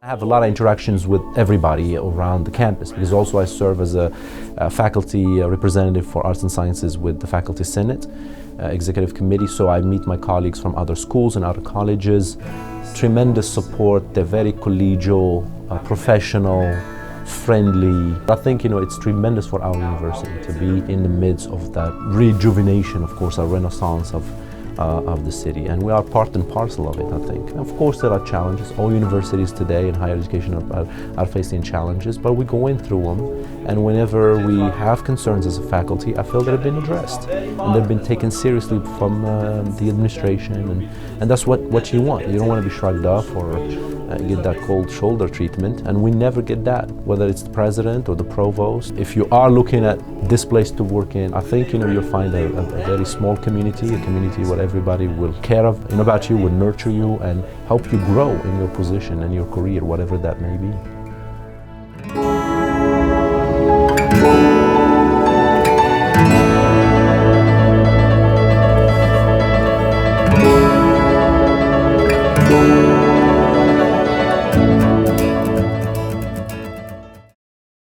I have a lot of interactions with everybody around the campus because also I serve as a faculty representative for Arts and Sciences with the Faculty Senate Executive Committee, so I meet my colleagues from other schools and other colleges. Tremendous support, they're very collegial, professional, friendly. I think it's tremendous for our university to be in the midst of that rejuvenation, of course, a renaissance of the city, and we are part and parcel of it, I think. Of course there are challenges. All universities today in higher education are facing challenges, but we're going through them, and whenever we have concerns as a faculty, I feel they've been addressed and they've been taken seriously from the administration, and that's what you want. You don't want to be shrugged off or get that cold shoulder treatment, and we never get that, whether it's the president or the provost. If you are looking at this place to work in, I think you'll find a very small community, a community where everybody will care about you, will nurture you, and help you grow in your position and your career, whatever that may be.